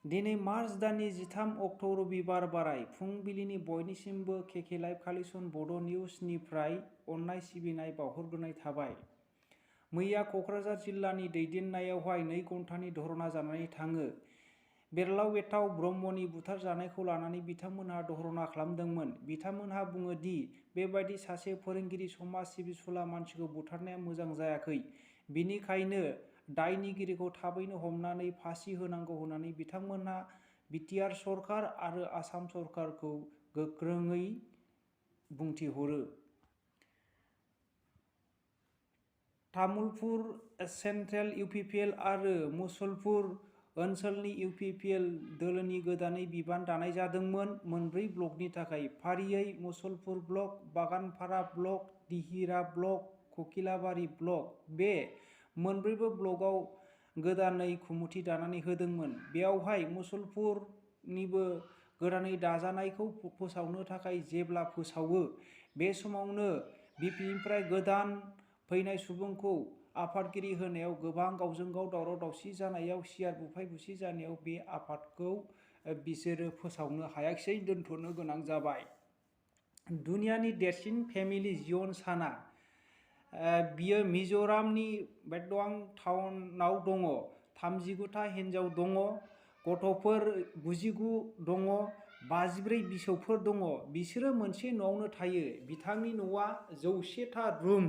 दिनै मार्च दाननि 13 अक्ट' रबिबार बाराय फुंबिलिनि बयनिसिमबो केके लाइभ कालेक्सन बड' निउजनिफ्राय अननाय सिबिनाय बावहरग्रोनाय थाबाय। मैया क'क्राझार जिल्लानि दैदेननायावहाय 2 घन्टानि धरना जानानै थाङो। बेरलाव-बेथाव ब्रह्मनि बुथारजानायखौ लानानै बिथांमोनहा धरना खालामदोंमोन। बिथांमोनहा बुङो दि बेबायदि सासे फोरोंगिरि समाज सिबिसुला मानसिखौ बुथारनाया मोजां जायाखै। बिनिखायनो दायनिगिरिखौ थाबैनो हमनानै फासि होनांगौ होननानै बिथांमोनहा बिटिआर सरकार आरो आसाम सरकारखौ गोख्रोङै बुंथिहरो। तामुलपुर सेन्ट्रेल इउपिपिएल आरो मुसलपुर ओनसोलनि इउपिपिएल दोलोनि गोदानै बिबान दानाय जादोंमोन। मोनब्रै ब्लकनि थाखाय फारियै Musalpur block, Baganpara block, Dihira block, Kokilabari block. बे मोनब्रैबो ब्लकआव गोदानै कमिटि दानानै होदोंमोन। बेयावहाय मुसलपुरनिबो गोदानै दाजानायखौ फोसावनो थाखाय जेब्ला फोसावो बे समावनो बिपिनिफ्राय गोदान फैनाय सुबुंखौ आफादगिरि होनायाव गोबां गावजों गाव दावराव-दावसि जानायाव सियार बुफाय-बुसि जानायाव बे आफादखौ बिसोरो फोसावनो हायाखिसै, दोनथ'नो गोनां जाबाय। दुनियानि देरसिन फेमिलि जिवन साना बियो मिज'रामनि जदवं टाउनआव दङ। 39टा हिन्जाव दङ, गथ'फोर 99 दङ, 54 बिसौफोर दङ। बिसोरो मोनसे न'आवनो थायो। बिथांनि न'आ 100टा रुम।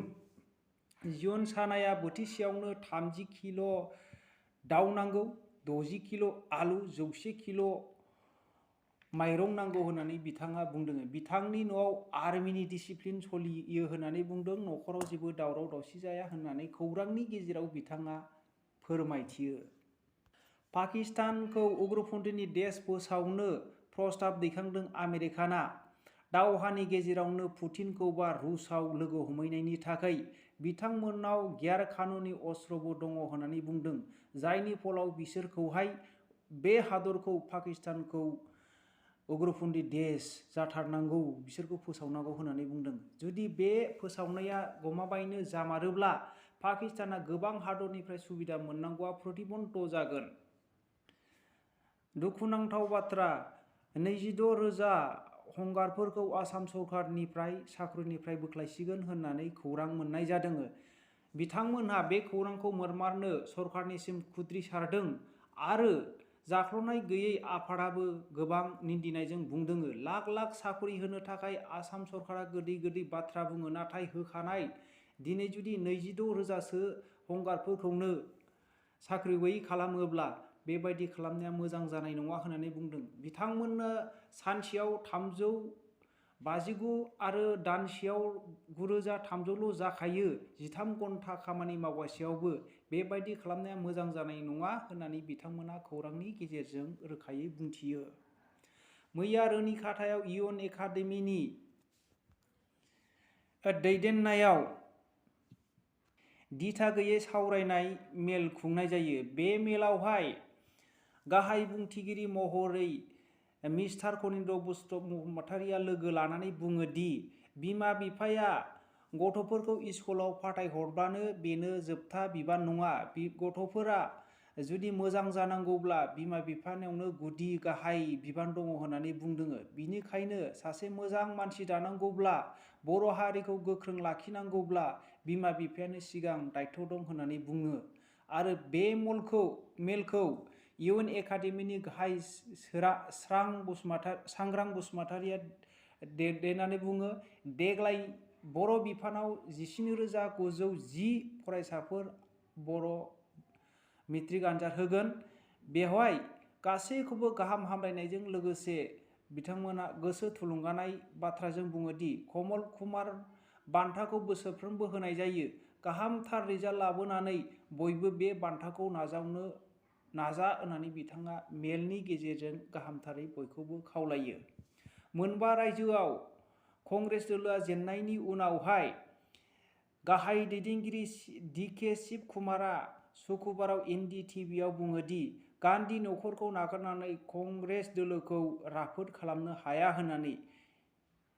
जिवन सानाया बोथिसेयावनो 30 किल' दाउ नांगौ, 60 किल' आलु, 100 किल' माइरं नांगौ होननानै बिथाङा बुंदों। बिथांनि न'आव आर्मिनि डिसिप्लिन सोलियो होननानै बुंदों। न'खराव जेबो दावराव-दावसि जाया होननानै खौरांनि गेजेराव बिथाङा फोरमायथियो। पाकिस्तानखौ उग्रपन्थीनि देश फोसावनो प्रस्ताब दैखांदों आमेरिकाना। दावहानि गेजेरावनो पुतिनखौ बा रुसआव लोगो हमहैनायनि थाखाय बिथांमोननाव गैरकानुनि अस्त्रबो दङ होननानै बुंदों, जायनि फलाव बिसोरखौहाय बे हादरखौ पाकिस्तानखौ उग्रपन्थी देश जाथारनांगौ, बिसोरखौ फोसावनांगौ होननानै बुंदों। जुदि बे फोसावनाया गमामायैनो जामारोब्ला पाकिस्ताना गोबां हादरनिफ्राय सुबिदा मोननांगौआ प्रतिबन्ध जागोन। दुखुनांथाव बाथ्रा, 26,000 हंगारफोरखौ आसाम सरकारनिफ्राय साख्रिनिफ्राय बोख्लायसिगोन होननानै खौरां मोननाय जादों। बिथांमोनहा बे खौरांखौ मरमारनो सरकारनिसिम खुद्रिसारदों आरो जाख्ल'नाय गैयै आफादाबो गोबां निन्दिनायजों बुंदों। लाख लाख साख्रि होनो थाखाय आसाम सरकारा गोदै गोदै बाथ्रा बुङो, नाथाय होखानाय दिनै जुदि 26,000सो हंगारफोरखौनो साख्रि गैयै खालामोब्ला बेबायदि खालामनाया मोजां जानाय नङा होननानै बुंदों। बिथांमोननो सानसेयाव 359 आरो दानसेयाव 9,300ल' जाखायो। 13 घन्टा खामानि मावगासेयावबो बेबायदि खालामनाया मोजां जानाय नङा होननानै बिथांमोना खौरांनि गेजेरजों रोखायै बुंथियो। मैया रौनिखाथायाव इउएन एकाडेमिनि दैदेननायाव दिथा गैयै सावरायनाय मेल खुंनाय जायो। बे मेलावहाय गाहाय बुंथिगिरि महरै मिस्टार कनिन्द्र बसुमतारीया लोगो लानानै बुङो दि बिमा-बिफाया गथ'फोरखौ स्कुलाव फाथायहरब्लानो बेनो जोबथा बिबान नङा। गथ'फोरा जुदि मोजां जानांगौब्ला बिमा-बिफानियावनो गुदि गाहाय बिबान दङ होननानै बुंदों। बिनिखायनो सासे मोजां मानसि दानांगौब्ला, बर' हारिखौ गोख्रों लाखिनांगौब्ला बिमा-बिफायानो सिगां दायथ' दं होननानै बुङो। आरो बे मेलखौ इउएन एकाडेमिनि गाहाय सांग्रां बसुमतारीया दैदेननानै बुङो। देग्लाय बर' बिफानाव 19,910 फरायसाफोर बर' मेट्रिक आनजाद होगोन। बेवहाय गासैखौबो गाहाम हामलायनायजों लोगोसे बिथांमोना गोसो थुलुंगानाय बाथ्राजों बुङो दि कमल कुमार बान्थाखौ बोसोरफ्रोमबो होनाय जायो। गाहामथार रिजाल्ट लाबोनानै बयबो बे बान्थाखौ नाजा होननानै बिथाङा मेलनि गेजेरजों गाहामथारै बयखौबो खावलायो। मोनबा रायजोआव कंग्रेस दोलोआ जेननायनि उनावहाय गाहाय दैदेनगिरि डिके शिबकुमारआ सुक्रुबाराव एनडीटीवीआव बुङो दि गान्धी नखरखौ नागारनानै कंग्रेस दोलोखौ राफोद खालामनो हाया होननानै।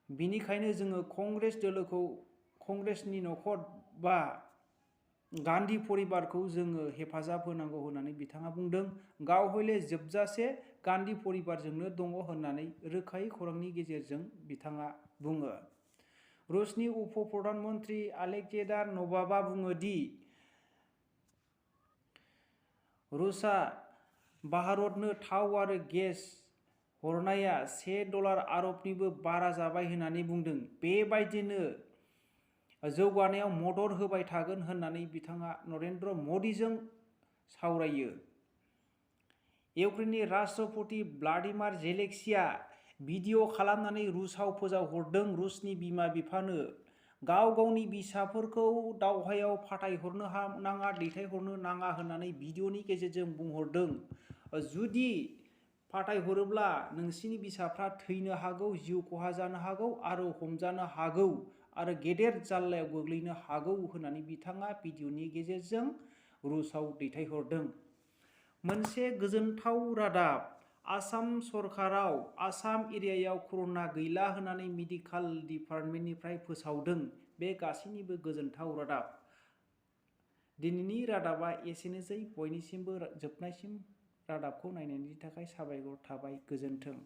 बिनिखायनो जोङो कंग्रेस दोलोखौ कंग्रेसनि नखर बा गान्धी परिबारखौ जोङो हेफाजाब होनांगौ होननानै बिथाङा बुंदों। गाव हले जोबजासे गान्धी परिबारजोंनो दङ होननानै रोखायै खौरांनि गेजेरजों बिथाङा बुङो। रुसनि उप प्रधान मन्त्रि आलेक्जेन्डार नभाल'भआ बुङो दि रुसआ भारतनो थाव आरो गेस हरनाया $1 आरबनिबो बारा जाबाय होननानै बुंदों। बेबायदिनो जौगानायाव मदद होबाय थागोन होननानै बिथाङा नरेन्द्र मदिजों सावरायो। इउक्रेननि राष्ट्रपति व्लादिमिर जेलेनस्किया भिडिअ खालामनानै रुसाव फोजावहरदों। रुसनि बिमा बिफानो गाव गावनि फिसाफोरखौ दावहायाव फाथायहरनो नाङा, दैथायहरनो नाङा होननानै भिडिअनि गेजेरजों बुंहरदों। जुदि फाथायहरोब्ला नोंसिनि फिसाफ्रा थैनो हागौ, जिउ खहा जानो हागौ आरो हमजानो हागौ आरो गेदेर जाल्लायाव गोग्लैनो हागौ होननानै बिथाङा भिडिअनि गेजेरजों रुसाव दैथायहरदों। मोनसे गोजोनथाव रादाब, आसाम सरकाराव आसाम एरियायाव कर'ना गैला होननानै मेडिकेल डिपार्टमेन्टनिफ्राय फोसावदों। बे गासैनिबो गोजोनथाव रादाब। दिनैनि रादाबा एसेनोसै। बयनिसिमबो जोबनायसिम रादाबखौ नायनायनि थाखाय साबायखर थाबाय। गोजोन्थों।